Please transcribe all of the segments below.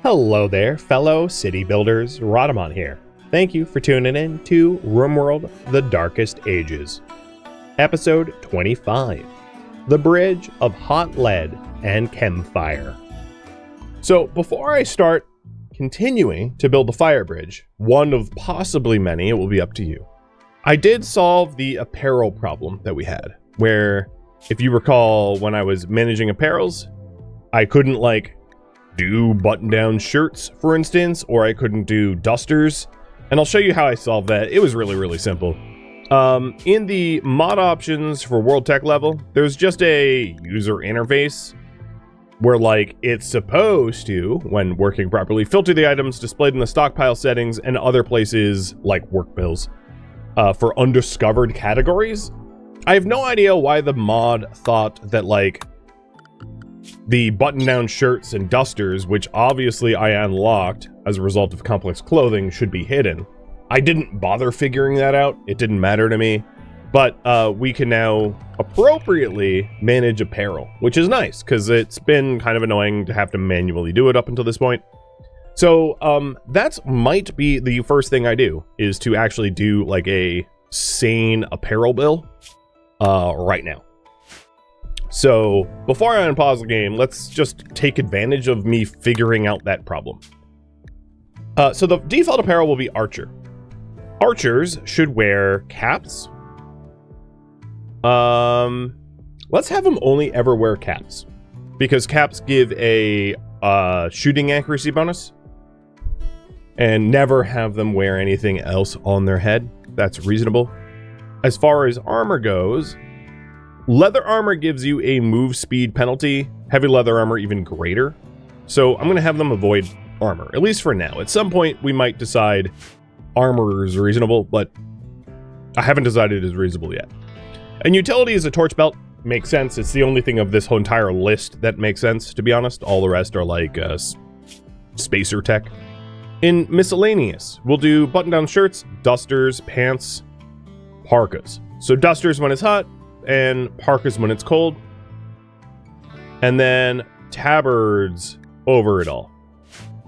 Hello there, fellow city builders. Rhadamant here. Thank you for tuning in to RimWorld: The Darkest Ages. Episode 25. The Bridge of Hot Lead and Chemfire. So, before I start continuing to build the fire bridge, one of possibly many, it will be up to you, I did solve the apparel problem that we had, where, if you recall, when I was managing apparels, I couldn't, do button-down shirts, for instance, or I couldn't do dusters, and I'll show you how I solved that. It was really simple. In the mod options for World Tech level, there's just a user interface where, it's supposed to, when working properly, filter the items displayed in the stockpile settings and other places, like work bills, for undiscovered categories. I have no idea why the mod thought that, the button-down shirts and dusters, which obviously I unlocked as a result of complex clothing, should be hidden. I didn't bother figuring that out. It didn't matter to me. But we can now appropriately manage apparel, which is nice, because it's been kind of annoying to have to manually do it up until this point. So that might be the first thing I do, is to actually do a sane apparel bill right now. So, before I unpause the game, let's just take advantage of me figuring out that problem. So the default apparel will be Archer. Archers should wear caps. Let's have them only ever wear caps, because caps give a shooting accuracy bonus, and never have them wear anything else on their head. That's reasonable. As far as armor goes, leather armor gives you a move speed penalty, heavy leather armor even greater. So I'm going to have them avoid armor, at least for now. At some point, we might decide armor is reasonable, but I haven't decided it is reasonable yet. And utility is a torch belt. Makes sense. It's the only thing of this whole entire list that makes sense, to be honest. All the rest are spacer tech. In miscellaneous, we'll do button-down shirts, dusters, pants, parkas. So dusters when it's hot, and parkas when it's cold, and then tabards over it all.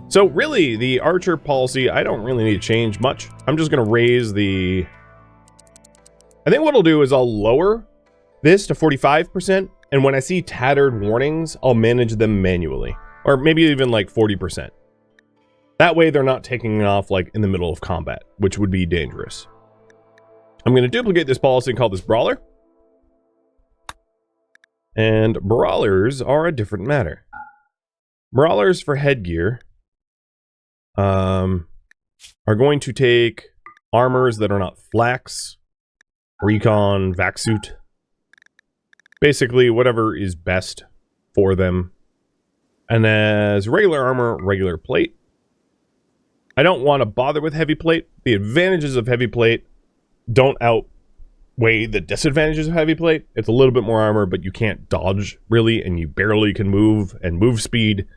So really, the Archer policy, I don't really need to change much. I'm just going to raise the... I think what I'll do is I'll lower this to 45%, and when I see tattered warnings, I'll manage them manually. Or maybe even 40%. That way they're not taking off in the middle of combat, which would be dangerous. I'm going to duplicate this policy and call this Brawler. And brawlers are a different matter. Brawlers for headgear are going to take armors that are not flax, recon, vac suit. Basically, whatever is best for them. And as regular armor, regular plate. I don't want to bother with heavy plate. The advantages of heavy plate don't outweigh the disadvantages of heavy plate. It's a little bit more armor, but you can't dodge really, and you barely can move. And move speed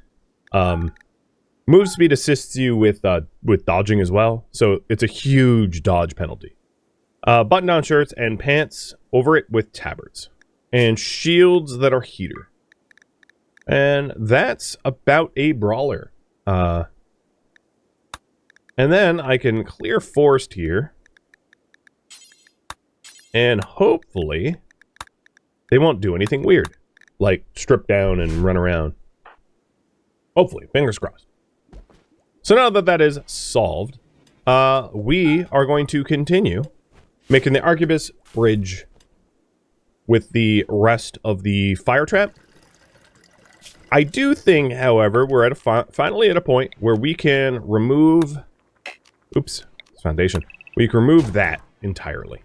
assists you with dodging as well, so it's a huge dodge penalty. Button-down shirts and pants over it with tabards, and shields that are heater. And that's about a brawler. And then I can clear forest here. And hopefully, they won't do anything weird, like strip down and run around. Hopefully, fingers crossed. So now that that is solved, we are going to continue making the Arquebus bridge with the rest of the fire trap. I do think, however, we're at finally at a point where we can remove... Oops, it's foundation. We can remove that entirely.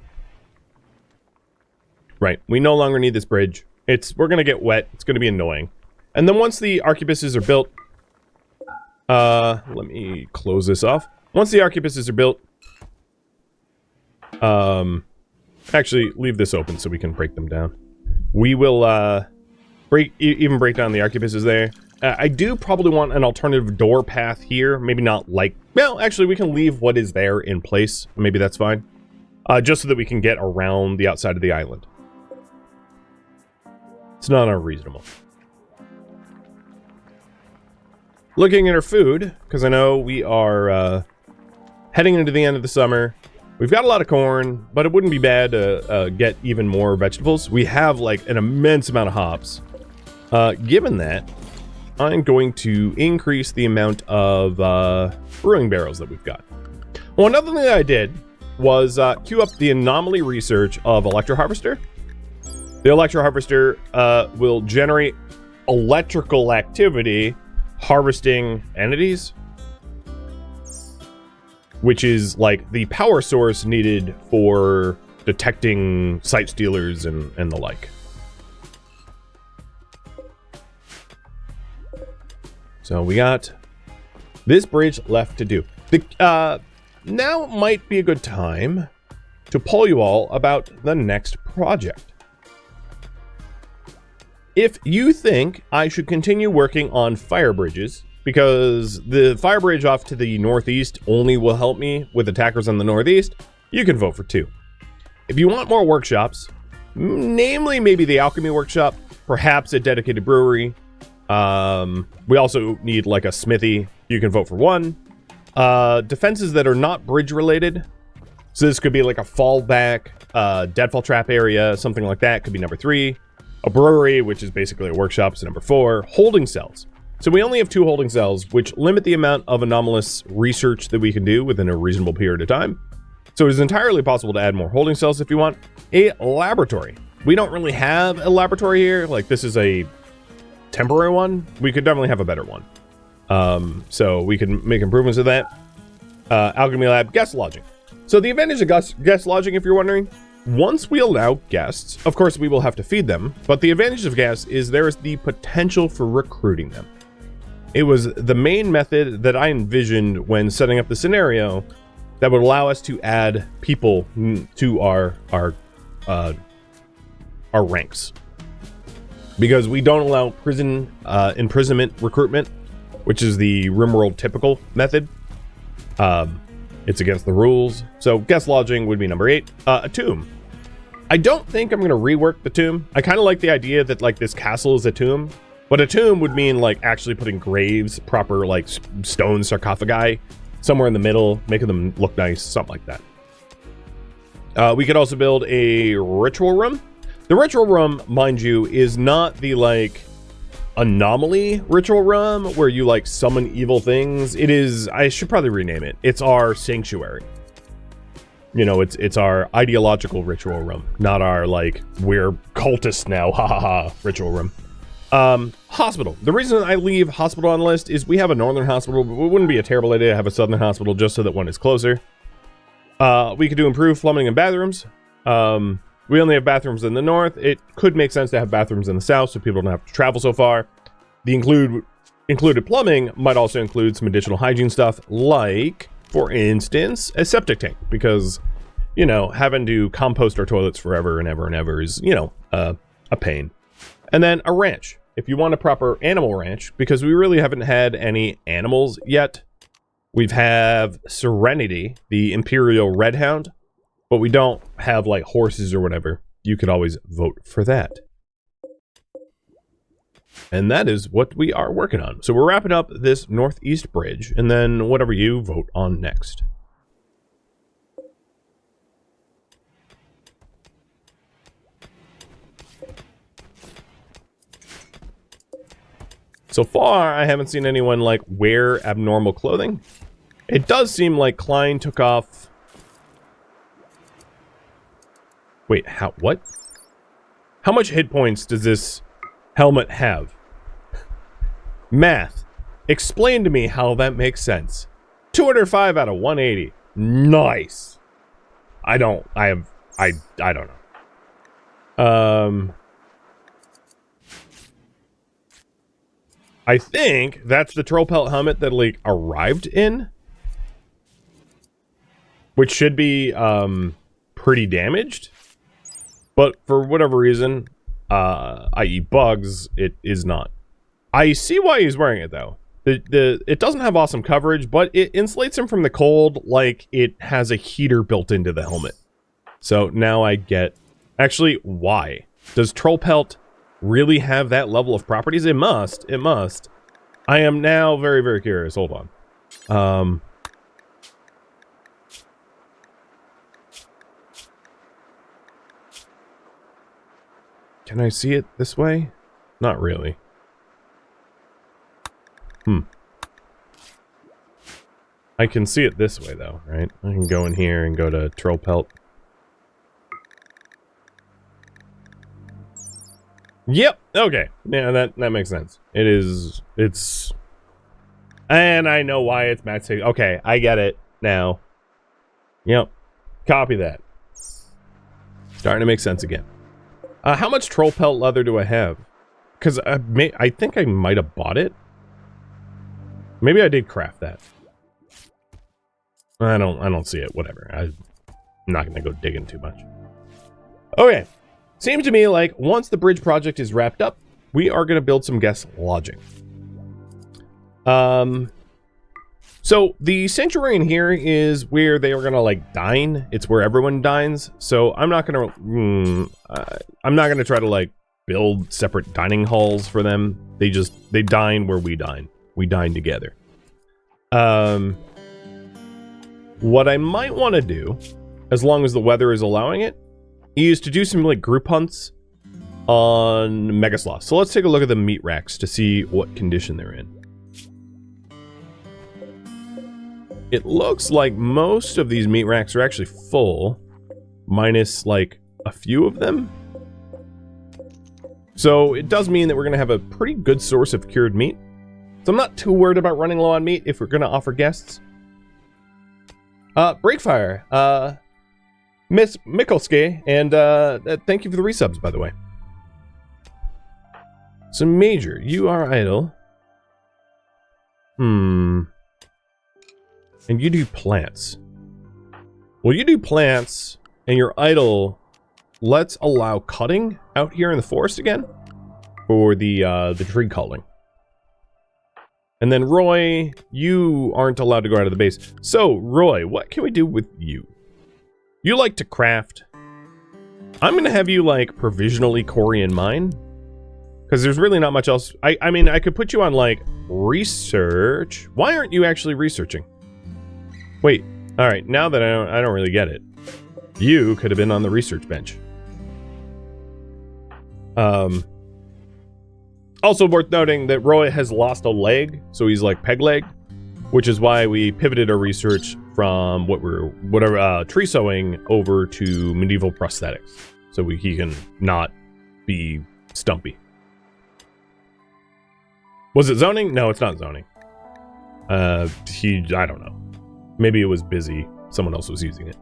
Right, we no longer need this bridge. We're gonna get wet, it's gonna be annoying. And then once the arquebuses are built... let me close this off. Once the arquebuses are built... actually, leave this open so we can break them down. We will, break down the arquebuses there. I do probably want an alternative door path here. Maybe not well, actually, we can leave what is there in place. Maybe that's fine. Just so that we can get around the outside of the island. It's not unreasonable. looking at our food, because I know we are heading into the end of the summer. We've got a lot of corn, but it wouldn't be bad to get even more vegetables. We have like an immense amount of hops. Given that, I'm going to increase the amount of brewing barrels that we've got. Well, another thing that I did was queue up the Anomaly research of Electro Harvester. The Electro Harvester will generate electrical activity harvesting entities, which is like the power source needed for detecting sight stealers and the like. So we got this bridge left to do. Now might be a good time to poll you all about the next project. If you think I should continue working on fire bridges, because the fire bridge off to the northeast only will help me with attackers on the northeast, you can vote for 2. If you want more workshops, namely maybe the alchemy workshop, perhaps a dedicated brewery, we also need like a smithy, you can vote for 1. Defenses that are not bridge related, so this could be like a fallback, deadfall trap area, something like that, could be number 3. A brewery, which is basically a workshop, is number 4. Holding cells. So we only have 2 holding cells, which limit the amount of anomalous research that we can do within a reasonable period of time. So it is entirely possible to add more holding cells if you want. A laboratory. We don't really have a laboratory here. Like, this is a temporary one. We could definitely have a better one. So we can make improvements to that. Alchemy lab, guest lodging. So the advantage of guest lodging, if you're wondering, once we allow guests, of course we will have to feed them, but the advantage of guests is there is the potential for recruiting them. It was the main method that I envisioned when setting up the scenario that would allow us to add people to our ranks. Because we don't allow prison imprisonment recruitment, which is the RimWorld typical method. It's against the rules. So guest lodging would be number 8. A tomb. I don't think I'm going to rework the tomb. I kind of like the idea that like this castle is a tomb, but a tomb would mean like actually putting graves, proper like stone sarcophagi somewhere in the middle, making them look nice, something like that. We could also build a ritual room. The ritual room, mind you, is not the like Anomaly ritual room where you like summon evil things. It is, I should probably rename it. It's our sanctuary. You know, it's our ideological ritual room, not our like we're cultists now, ha ha ha ritual room. Hospital. The reason I leave hospital on the list is we have a northern hospital, but it wouldn't be a terrible idea to have a southern hospital just so that one is closer. We could do improved plumbing and bathrooms. We only have bathrooms in the north. It could make sense to have bathrooms in the south so people don't have to travel so far. The included plumbing might also include some additional hygiene stuff, like, for instance, a septic tank, because, you know, having to compost our toilets forever and ever and ever is, you know, a pain. And then a ranch. If you want a proper animal ranch, because we really haven't had any animals yet. We have Serenity, the Imperial Red Hound, but we don't have like horses or whatever. You could always vote for that. And that is what we are working on. So we're wrapping up this northeast bridge, and then whatever you vote on next. So far, I haven't seen anyone like wear abnormal clothing. It does seem like Klein took off. Wait, what? How much hit points does this helmet have? Math. Explain to me how that makes sense. 205 out of 180. Nice. I don't know. I think that's the troll pelt helmet that like arrived in, which should be pretty damaged, but for whatever reason, i.e. bugs, it is not. I see why he's wearing it though. It doesn't have awesome coverage, but it insulates him from the cold like it has a heater built into the helmet. So now I get actually why. Does troll pelt really have that level of properties? It must. I am now very, very curious. Hold on. Can I see it this way? Not really. I can see it this way, though, right? I can go in here and go to troll pelt. Yep, okay. Yeah, that makes sense. It's... And I know why it's max. Okay, I get it now. Yep. Copy that. Starting to make sense again. How much troll pelt leather do I have? Because I think I might have bought it. Maybe I did craft that. I don't see it. Whatever. I'm not going to go digging too much. Okay. Seems to me like once the bridge project is wrapped up, we are going to build some guest lodging. So the sanctuary in here is where they are going to like dine. It's where everyone dines. So I'm not going to try to like build separate dining halls for them. They dine where we dine. We dine together. What I might want to do, as long as the weather is allowing it, is to do some like group hunts on Megasloth. So let's take a look at the meat racks to see what condition they're in. It looks like most of these meat racks are actually full, minus like a few of them. So it does mean that we're going to have a pretty good source of cured meat. So I'm not too worried about running low on meat if we're going to offer guests. Breakfire, Miss Mikulski, and thank you for the resubs, by the way. So Major, you are idle. And you do plants. Well, you do plants, and you're idle. Let's allow cutting out here in the forest again for the tree culling. And then Roy, you aren't allowed to go out of the base. So, Roy, what can we do with you? You like to craft. I'm going to have you, like, provisionally Corian mine. Because there's really not much else. I mean, I could put you on, like, research. Why aren't you actually researching? Wait. Alright, now that I don't really get it. You could have been on the research bench. Also worth noting that Roy has lost a leg, so he's like peg-legged, which is why we pivoted our research from tree sewing over to medieval prosthetics, so he can not be stumpy. Was it zoning? No, it's not zoning. I don't know. Maybe it was busy. Someone else was using it.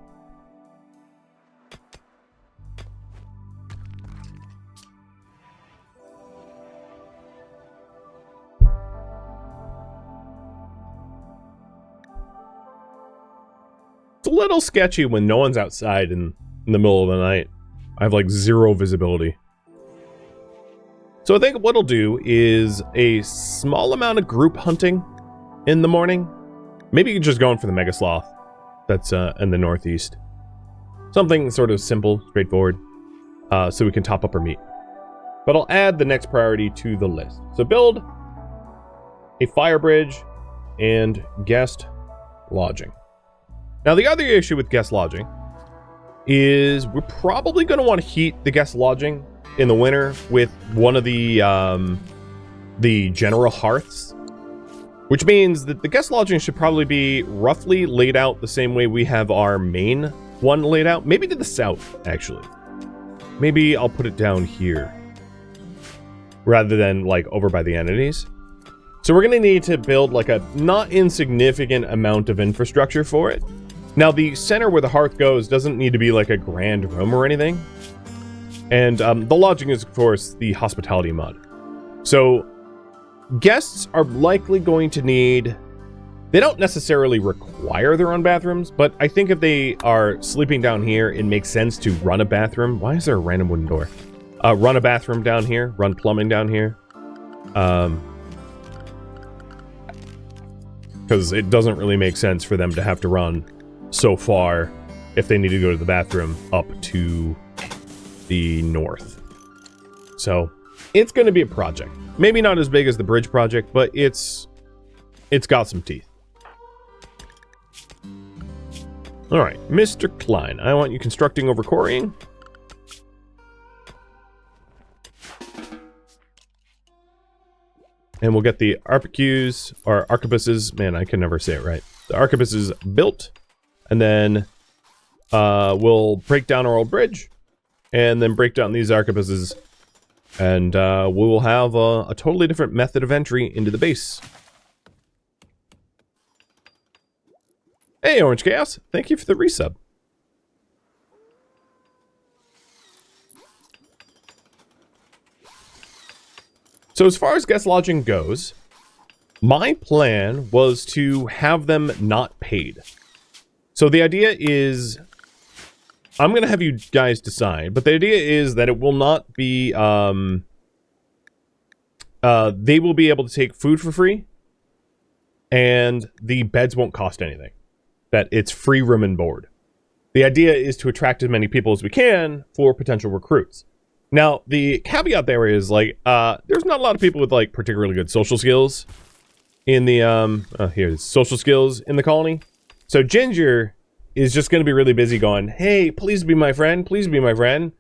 It's a little sketchy when no one's outside in the middle of the night. I have like zero visibility. So I think what I'll do is a small amount of group hunting in the morning. Maybe just going for the Megasloth that's in the northeast. Something sort of simple, straightforward, so we can top up our meat. But I'll add the next priority to the list. So build a fire bridge and guest lodging. Now, the other issue with guest lodging is we're probably going to want to heat the guest lodging in the winter with one of the general hearths, which means that the guest lodging should probably be roughly laid out the same way we have our main one laid out. Maybe to the south, actually. Maybe I'll put it down here rather than like over by the entities. So we're going to need to build like a not insignificant amount of infrastructure for it. Now, the center where the hearth goes doesn't need to be like a grand room or anything. And the lodging is, of course, the hospitality mod. So guests are likely going to need... They don't necessarily require their own bathrooms, but I think if they are sleeping down here, it makes sense to run a bathroom. Why is there a random wooden door? Run a bathroom down here, run plumbing down here. Because it doesn't really make sense for them to have to run so far if they need to go to the bathroom up to the north. So it's going to be a project. Maybe not as big as the bridge project, but it's got some teeth. All right, Mr. Klein, I want you constructing over quarrying. And we'll get the arquebuses, or arquebuses. Man, I can never say it right. The arquebuses built, and then we'll break down our old bridge, and then break down these arquebuses, and we will have a totally different method of entry into the base. Hey, Orange Chaos, thank you for the resub. So as far as guest lodging goes, my plan was to have them not paid. So the idea is, I'm going to have you guys decide, but the idea is that it will not be, they will be able to take food for free, and the beds won't cost anything. That it's free room and board. The idea is to attract as many people as we can for potential recruits. Now, the caveat there is, like, there's not a lot of people with, like, particularly good social skills in the, here it is, social skills in the colony. So Ginger is just going to be really busy going, hey, please be my friend, please be my friend.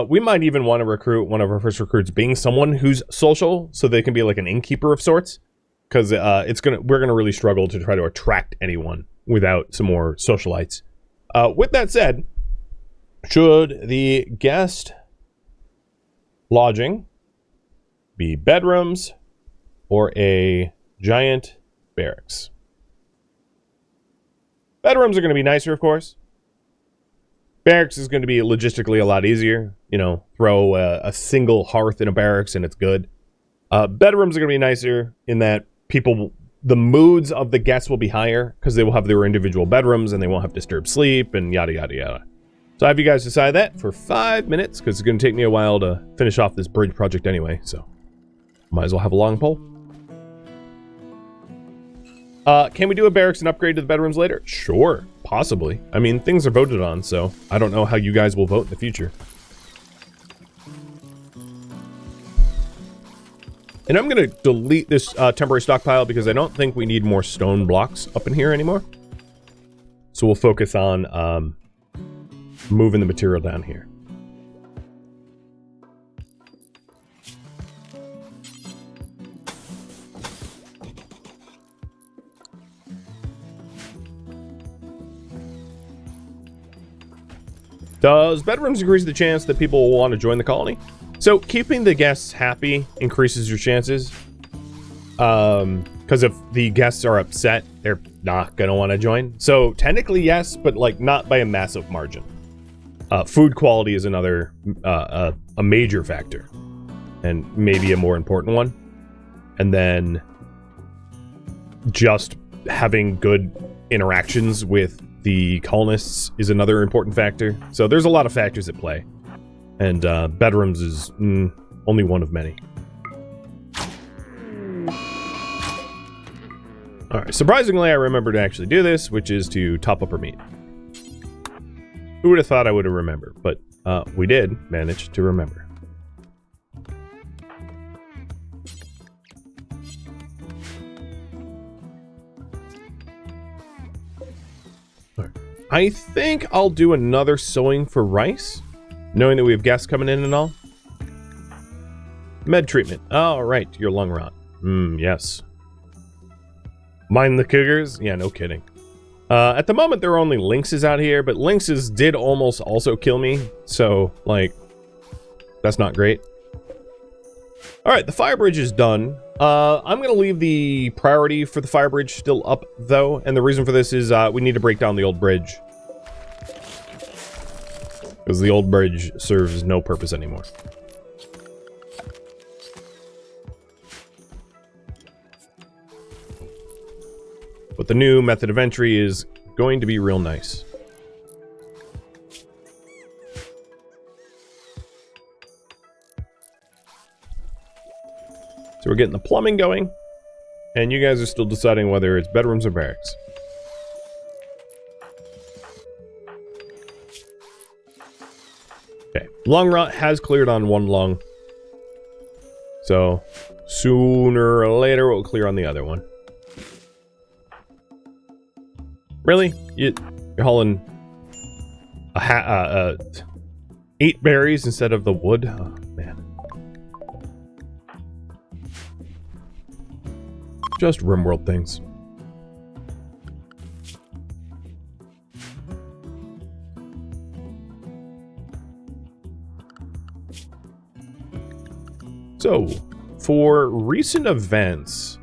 We might even want to recruit one of our first recruits being someone who's social, so they can be like an innkeeper of sorts. Because we're gonna really struggle to try to attract anyone without some more socialites. With that said, should the guest lodging be bedrooms or a giant barracks? Bedrooms are going to be nicer, of course. Barracks is going to be logistically a lot easier. You know, throw a single hearth in a barracks and it's good. Bedrooms are going to be nicer in that the moods of the guests will be higher because they will have their individual bedrooms and they won't have disturbed sleep and yada, yada, yada. So I have you guys decide that for 5 minutes because it's going to take me a while to finish off this bridge project anyway. So might as well have a long poll. Can we do a barracks and upgrade to the bedrooms later? Sure, possibly. I mean, things are voted on, so I don't know how you guys will vote in the future. And I'm going to delete this temporary stockpile because I don't think we need more stone blocks up in here anymore. So we'll focus on moving the material down here. Does bedrooms increase the chance that people will want to join the colony? So keeping the guests happy increases your chances. Because if the guests are upset, they're not going to want to join. So technically yes, but like not by a massive margin. Food quality is another a major factor, and maybe a more important one. And then just having good interactions with the colonists is another important factor. So there's a lot of factors at play. And bedrooms is only one of many. Alright, surprisingly I remembered to actually do this, which is to top up our meat. Who would have thought I would have remembered? But we did manage to remember. Right. I think I'll do another sowing for rice, knowing that we have guests coming in and all. Med treatment. Oh, right, your lung rot. Yes. Mind the cougars? Yeah, no kidding. At the moment, there are only lynxes out here, but lynxes did almost also kill me, so, like, that's not great. Alright, the fire bridge is done. I'm going to leave the priority for the fire bridge still up, though, and the reason for this is we need to break down the old bridge. Because the old bridge serves no purpose anymore. But the new method of entry is going to be real nice. So we're getting the plumbing going, and you guys are still deciding whether it's bedrooms or barracks. Okay, lung rot has cleared on one lung. So, sooner or later we'll clear on the other one. Really? You're hauling 8 berries instead of the wood? Oh, man. Just RimWorld things. So, for recent events,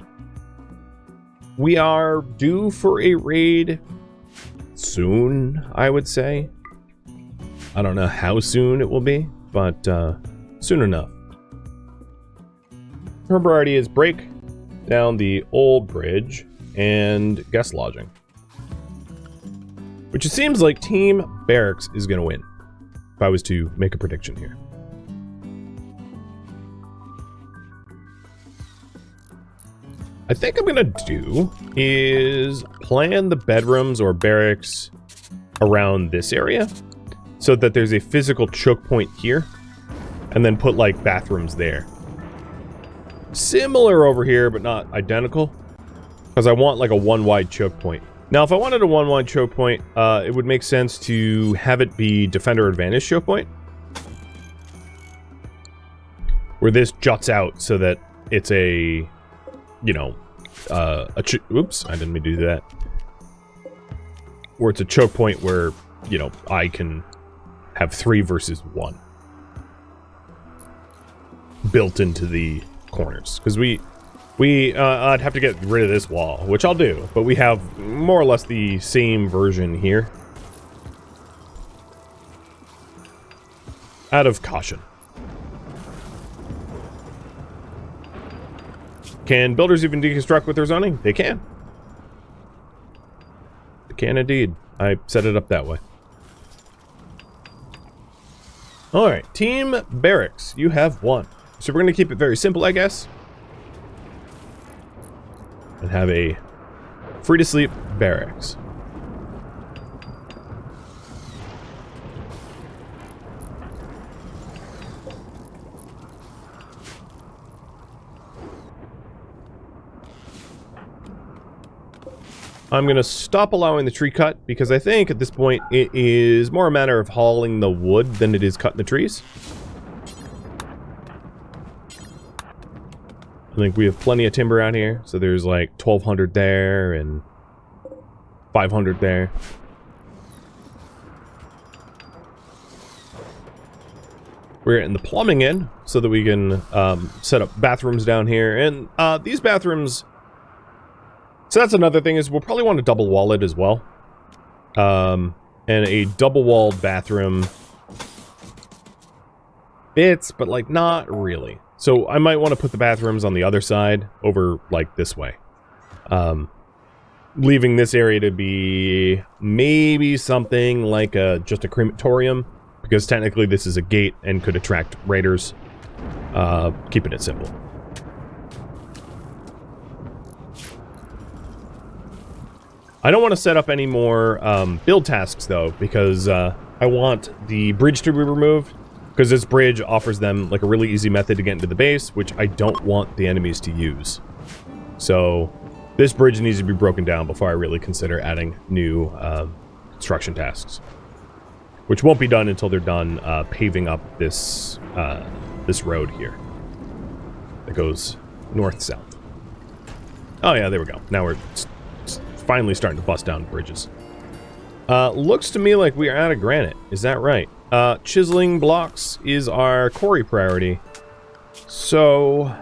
we are due for a raid soon, I would say. I don't know how soon it will be, but soon enough. Her priority is break down the old bridge and guest lodging. Which it seems like Team Barracks is going to win, if I was to make a prediction here. I think I'm going to do is plan the bedrooms or barracks around this area so that there's a physical choke point here and then put like bathrooms there. Similar over here, but not identical, because I want like a one wide choke point. Now, if I wanted a one wide choke point, it would make sense to have it be defender advantage choke point, where this juts out so that it's a, you know, oops, I didn't mean to do that. Where it's a choke point where, you know, I can have 3 versus 1 built into the corners. Because I'd have to get rid of this wall, which I'll do, but we have more or less the same version here. Out of caution. Can builders even deconstruct with their zoning? They can. They can indeed. I set it up that way. Alright, Team Barracks, you have 1. So we're going to keep it very simple, I guess. And have a free-to-sleep barracks. I'm going to stop allowing the tree cut because I think at this point it is more a matter of hauling the wood than it is cutting the trees. I think we have plenty of timber out here, so there's like 1,200 there and 500 there. We're getting the plumbing in so that we can set up bathrooms down here. And these bathrooms... So that's another thing, is we'll probably want to double wall it as well. And a double-walled bathroom fits, but like not really. So I might want to put the bathrooms on the other side over like this way. Leaving this area to be maybe something like just a crematorium, because technically this is a gate and could attract raiders. Keeping it simple. I don't want to set up any more build tasks, though, because I want the bridge to be removed, because this bridge offers them like a really easy method to get into the base, which I don't want the enemies to use. So this bridge needs to be broken down before I really consider adding new construction tasks, which won't be done until they're done paving up this this road here that goes north-south. Oh yeah, there we go. Now we're finally starting to bust down bridges. Looks to me like we are out of granite. Is that right? Chiseling blocks is our quarry priority. So...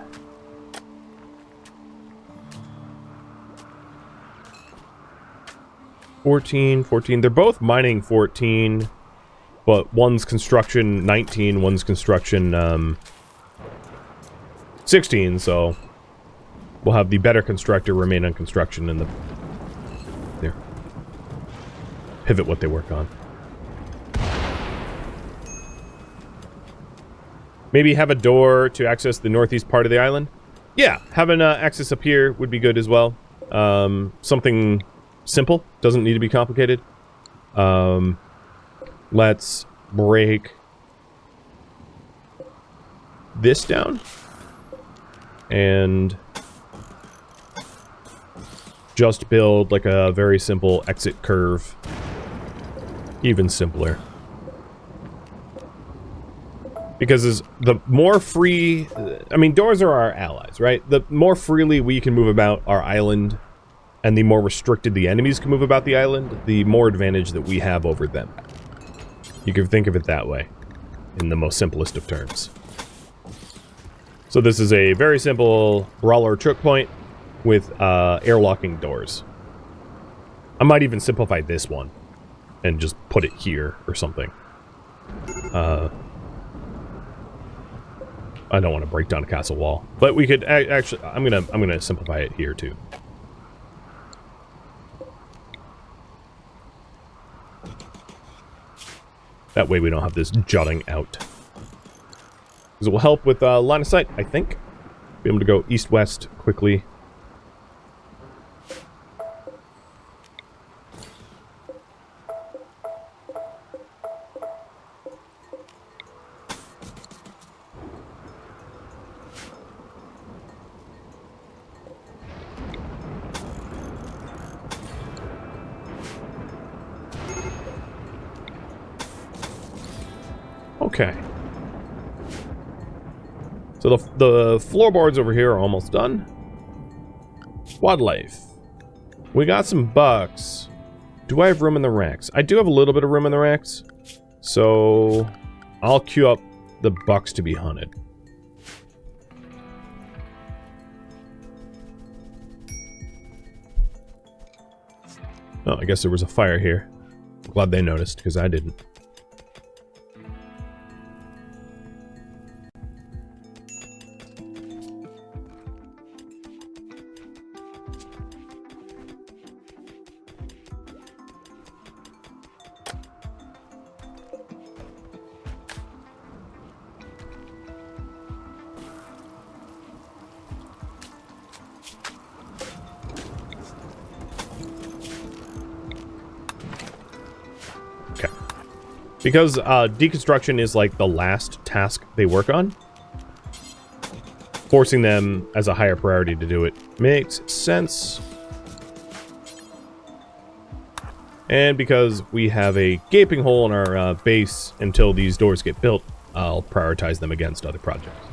14. They're both mining 14, but one's construction 19, one's construction 16, so we'll have the better constructor remain on construction and the pivot what they work on. Maybe have a door to access the northeast part of the island. Yeah, having access up here would be good as well. Something simple, doesn't need to be complicated. Let's break this down. and just build like a very simple exit curve. Even simpler. Because the more free... I mean, doors are our allies, right? The more freely we can move about our island, and the more restricted the enemies can move about the island, the more advantage that we have over them. You can think of it that way, in the most simplest of terms. So this is a very simple brawler choke point with airlocking doors. I might even simplify this one and just put it here or something. I don't want to break down a castle wall, but we could actually. I'm gonna simplify it here too. That way we don't have this jutting out. Because it will help with line of sight, I think. Be able to go east-west quickly. Okay. So the floorboards over here are almost done. Wildlife. We got some bucks. Do I have room in the racks? I do have a little bit of room in the racks. So I'll queue up the bucks to be hunted. Oh, I guess there was a fire here. Glad they noticed, because I didn't. Because deconstruction is like the last task they work on, forcing them as a higher priority to do it makes sense. And because we have a gaping hole in our base until these doors get built, I'll prioritize them against other projects.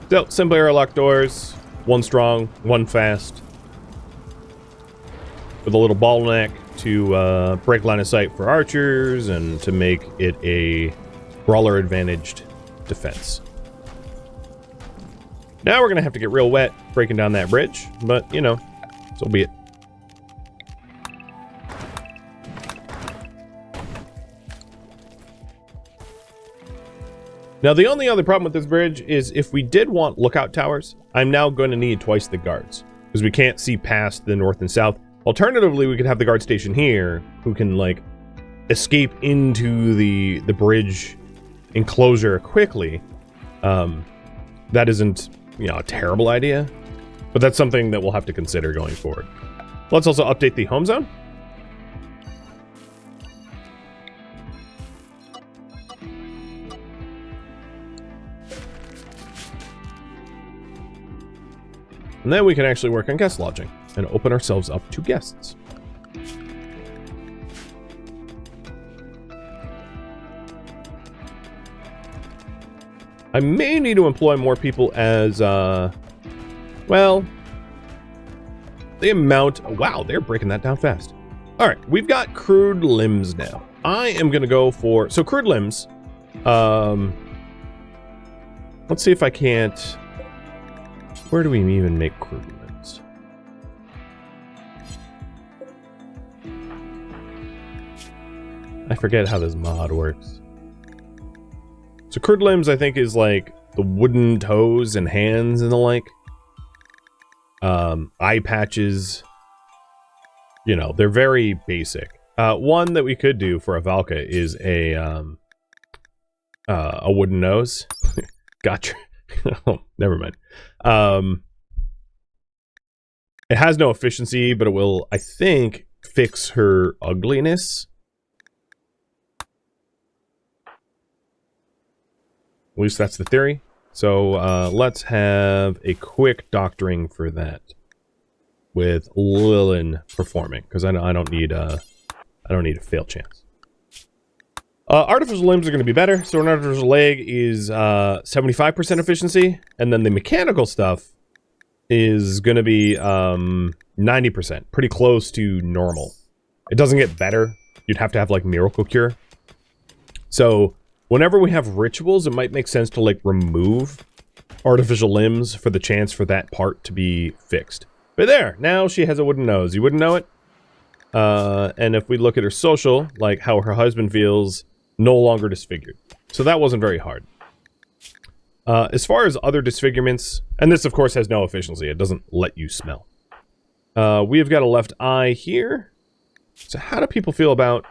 So, simple airlock doors, one strong, one fast, with a little bottleneck to break line of sight for archers and to make it a brawler advantaged defense. Now we're gonna have to get real wet breaking down that bridge, but you know, so be it. Now, the only other problem with this bridge is if we did want lookout towers, I'm now going to need twice the guards, because we can't see past the north and south. Alternatively, we could have the guard station here, who can, like, escape into the bridge enclosure quickly. That isn't, you know, a terrible idea, but that's something that we'll have to consider going forward. Let's also update the home zone. And then we can actually work on guest lodging and open ourselves up to guests. I may need to employ more people as, well, the amount... Wow, they're breaking that down fast. All right, we've got crude limbs now. I am going to go for... So, crude limbs. Let's see if I can't... Where do we even make crude limbs? I forget how this mod works. So crude limbs, I think, is like the wooden toes and hands and the like. Eye patches. You know, they're very basic. One that we could do for a Valka is a A wooden nose. Gotcha. Oh, never mind. It has no efficiency, but it will, I think, fix her ugliness. At least that's the theory. So let's have a quick doctoring for that with Lillian performing, because I don't need a fail chance. Artificial limbs are going to be better. So an artificial leg is 75% efficiency, and then the mechanical stuff is going to be 90%, pretty close to normal. It doesn't get better. You'd have to have like miracle cure. So whenever we have rituals, it might make sense to like remove artificial limbs for the chance for that part to be fixed. But there, now she has a wooden nose. You wouldn't know it. And if we look at her social, like how her husband feels, no longer disfigured. So that wasn't very hard. As far as other disfigurements, and this of course has no efficiency, it doesn't let you smell. We have got a left eye here. So how do people feel about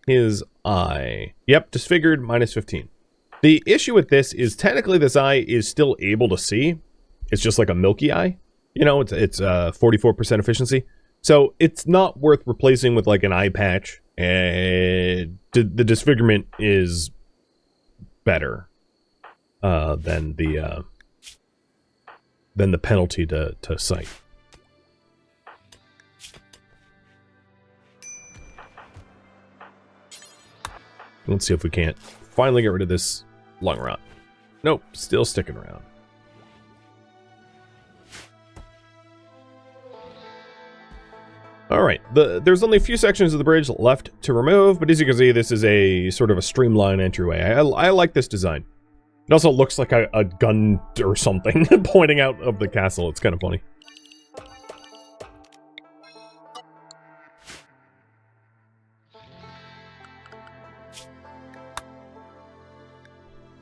his eye? Yep, disfigured, minus 15. The issue with this is technically this eye is still able to see. It's just like a milky eye. You know, it's 44% efficiency. So it's not worth replacing with like an eye patch. And the disfigurement is better than the penalty to sight. Let's see if we can't finally get rid of this lung rot. Nope, still sticking around. Alright, there's only a few sections of the bridge left to remove, but as you can see, this is a sort of a streamlined entryway. I like this design. It also looks like a gun or something pointing out of the castle. It's kind of funny.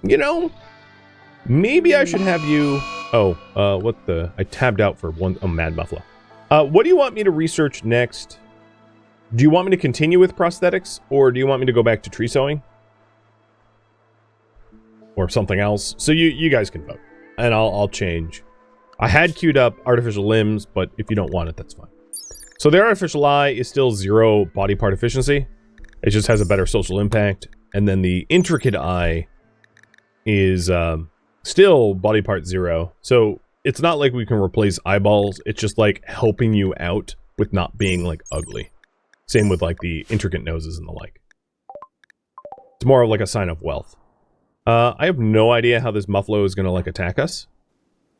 You know, maybe I should have you... Oh, what the... I tabbed out for one... Oh, Mad Buffalo. What do you want me to research next? Do you want me to continue with prosthetics? Or do you want me to go back to tree sewing? Or something else? So you guys can vote. And I'll change. I had queued up artificial limbs, but if you don't want it, that's fine. So the artificial eye is still 0 body part efficiency. It just has a better social impact. And then the intricate eye is still body part 0. So it's not like we can replace eyeballs. It's just like helping you out with not being like ugly. Same with like the intricate noses and the like. It's more of like a sign of wealth. I have no idea how this Muffalo is going to like attack us.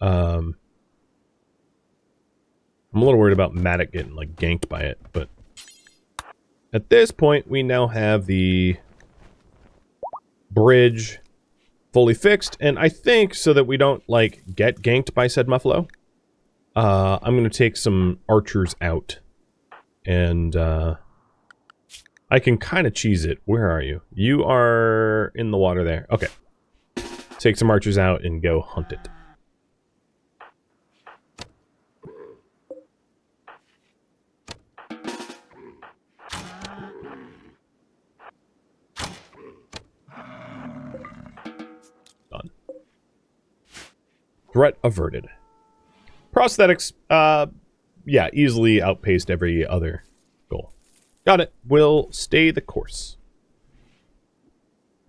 I'm a little worried about Matic getting like ganked by it, but at this point we now have the bridge fully fixed, and I think so that we don't like get ganked by said Muffalo, I'm going to take some archers out, and I can kind of cheese it. Where are you? You are in the water there. Okay. Take some archers out and go hunt it. Done. Threat averted. Prosthetics, yeah, easily outpaced every other goal. Got it. We'll stay the course.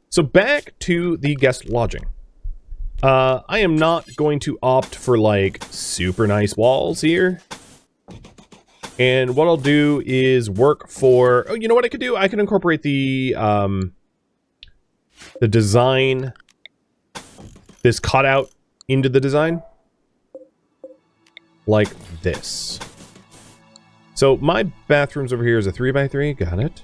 So back to the guest lodging. I am not going to opt for, like, super nice walls here. And what I'll do is work for... Oh, you know what I could do? I can incorporate the design, this cutout into the design. Like this. So my bathroom's over here is a 3x3. Got it.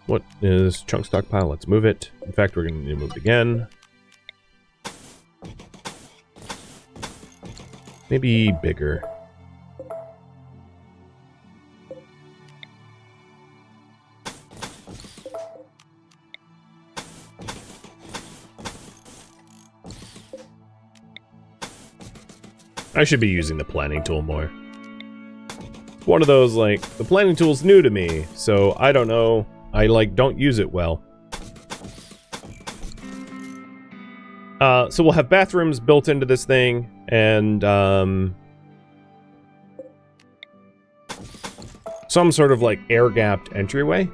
What is chunk stockpile? Let's move it. In fact, we're going to move it again. Maybe bigger. I should be using the planning tool more. One of those, like, the planning tool's new to me, so I don't know. I, like, don't use it well. So we'll have bathrooms built into this thing, and, some sort of, like, air-gapped entryway.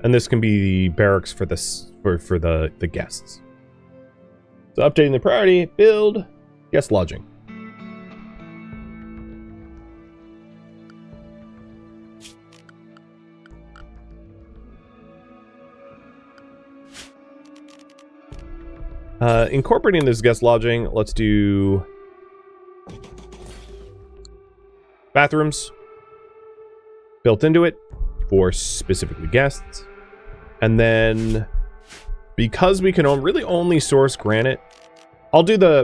And this can be the barracks for the guests. So updating the priority, build, guest lodging. Incorporating this guest lodging, let's do bathrooms built into it for specifically guests. And then, because we can really only source granite, I'll do the,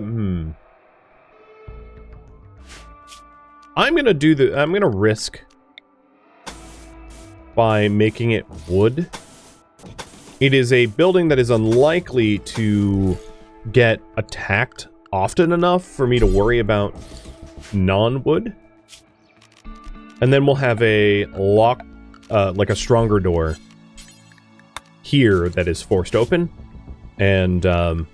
I'm gonna risk by making it wood. It is a building that is unlikely to get attacked often enough for me to worry about non-wood. And then we'll have a lock, like a stronger door here that is forced open, and then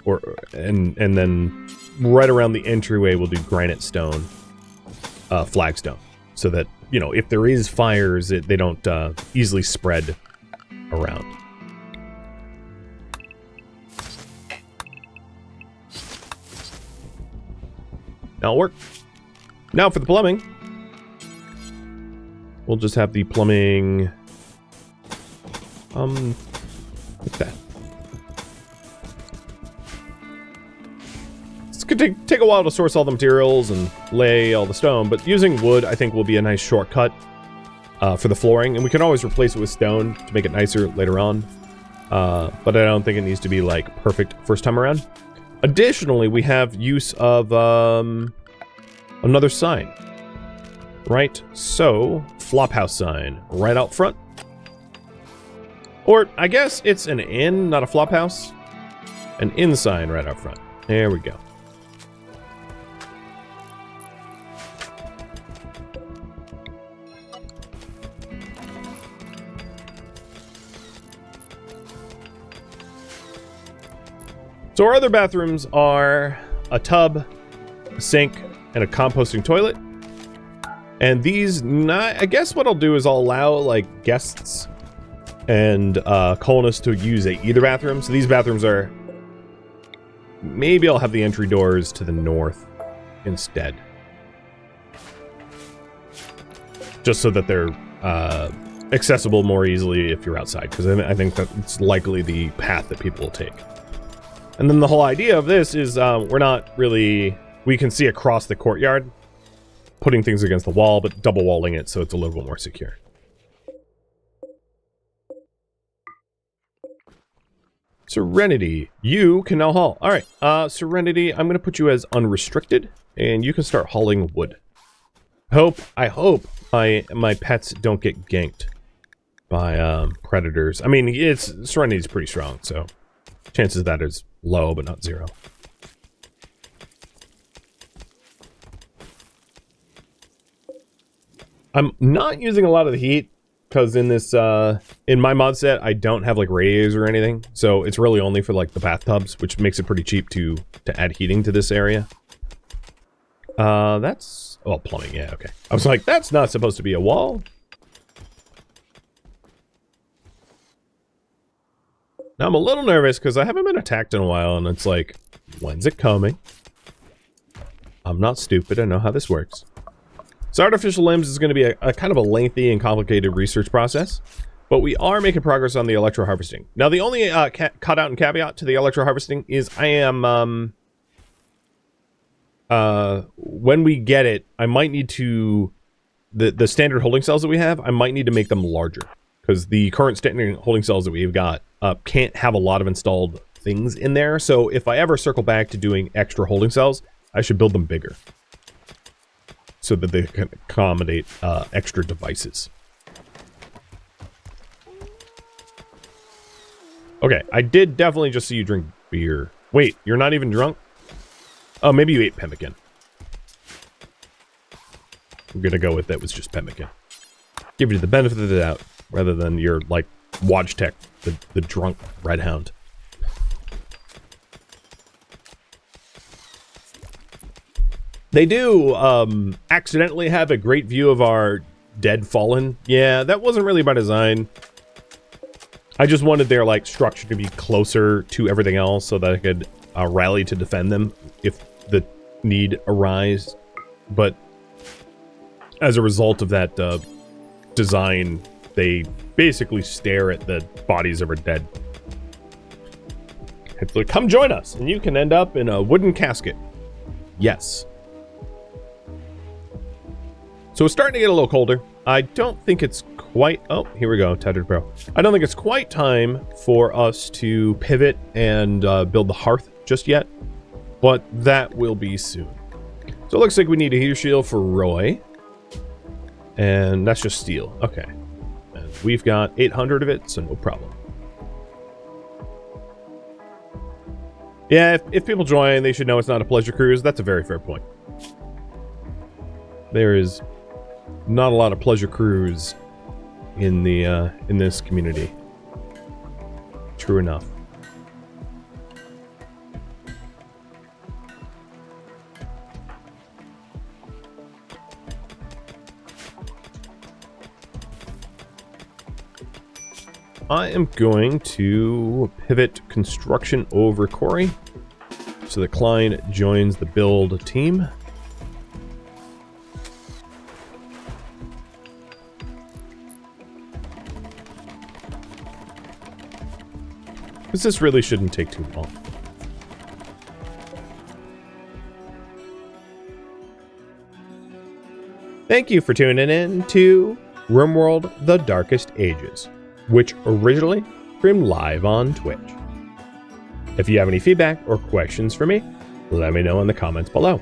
right around the entryway we'll do granite stone, flagstone, so that, you know, if there is fires, they don't easily spread around. That'll work. Now for the plumbing. We'll just have the plumbing, like that. It's gonna take a while to source all the materials and lay all the stone, but using wood I think will be a nice shortcut for the flooring, and we can always replace it with stone to make it nicer later on. But I don't think it needs to be like perfect first time around. Additionally, we have use of another sign. Right, so flophouse sign right out front. Or I guess it's an inn, not a flophouse. An inn sign right out front. There we go. So our other bathrooms are a tub, a sink, and a composting toilet. And these, I guess what I'll do is I'll allow, like, guests and colonists to use either bathroom. So these bathrooms are... Maybe I'll have the entry doors to the north instead. Just so that they're accessible more easily if you're outside. Because I think that's likely the path that people will take. And then the whole idea of this is we're not really... We can see across the courtyard, putting things against the wall, but double walling it so it's a little bit more secure. Serenity, you can now haul. All right, Serenity, I'm going to put you as unrestricted, and you can start hauling wood. I hope my pets don't get ganked by predators. I mean, Serenity's pretty strong, so chances of that is low, but not zero. I'm not using a lot of the heat because in this, in my mod set, I don't have like radiators or anything. So it's really only for like the bathtubs, which makes it pretty cheap to add heating to this area. That's, well, plumbing, yeah, okay. I was like, that's not supposed to be a wall. Now I'm a little nervous because I haven't been attacked in a while and it's like, when's it coming? I'm not stupid, I know how this works. So artificial limbs is going to be a kind of a lengthy and complicated research process, but we are making progress on the electro harvesting. Now the only cutout and caveat to the electro harvesting is I am, when we get it, I might need to, the standard holding cells that we have, I might need to make them larger, because the current standard holding cells that we've got can't have a lot of installed things in there, so if I ever circle back to doing extra holding cells, I should build them bigger, so that they can accommodate extra devices. Okay, I did definitely just see you drink beer. Wait, you're not even drunk? Oh, maybe you ate pemmican. I'm gonna go with that was just pemmican. Give you the benefit of the doubt, rather than your, like, watch tech, the drunk red hound. They do accidentally have a great view of our dead fallen. Yeah, that wasn't really by design. I just wanted their, like, structure to be closer to everything else so that I could rally to defend them if the need arise. But as a result of that design, they basically stare at the bodies of our dead. It's like, come join us, and you can end up in a wooden casket. Yes. So it's starting to get a little colder. I don't think it's quite... Oh, here we go, Tethered Pro. I don't think it's quite time for us to pivot and build the hearth just yet, but that will be soon. So it looks like we need a heater shield for Roy, and that's just steel. Okay. And we've got 800 of it, so no problem. Yeah, if people join, they should know it's not a pleasure cruise. That's a very fair point. There is not a lot of pleasure cruise in the in this community. True enough. I am going to pivot construction over Corey so that Klein joins the build team. Because this really shouldn't take too long. Thank you for tuning in to RimWorld: The Darkest Ages, which originally streamed live on Twitch. If you have any feedback or questions for me, let me know in the comments below.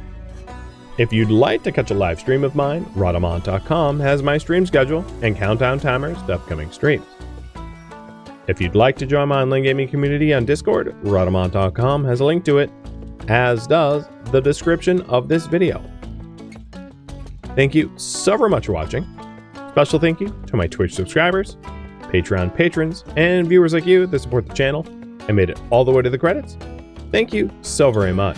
If you'd like to catch a live stream of mine, Rhadamant.com has my stream schedule and countdown timers to upcoming streams. If you'd like to join my online gaming community on Discord, Rhadamant.com has a link to it, as does the description of this video. Thank you so very much for watching. Special thank you to my Twitch subscribers, Patreon patrons, and viewers like you that support the channel and made it all the way to the credits. Thank you so very much.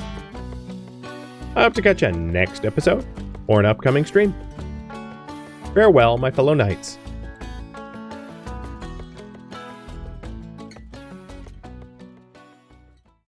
I hope to catch you next episode or an upcoming stream. Farewell, my fellow knights.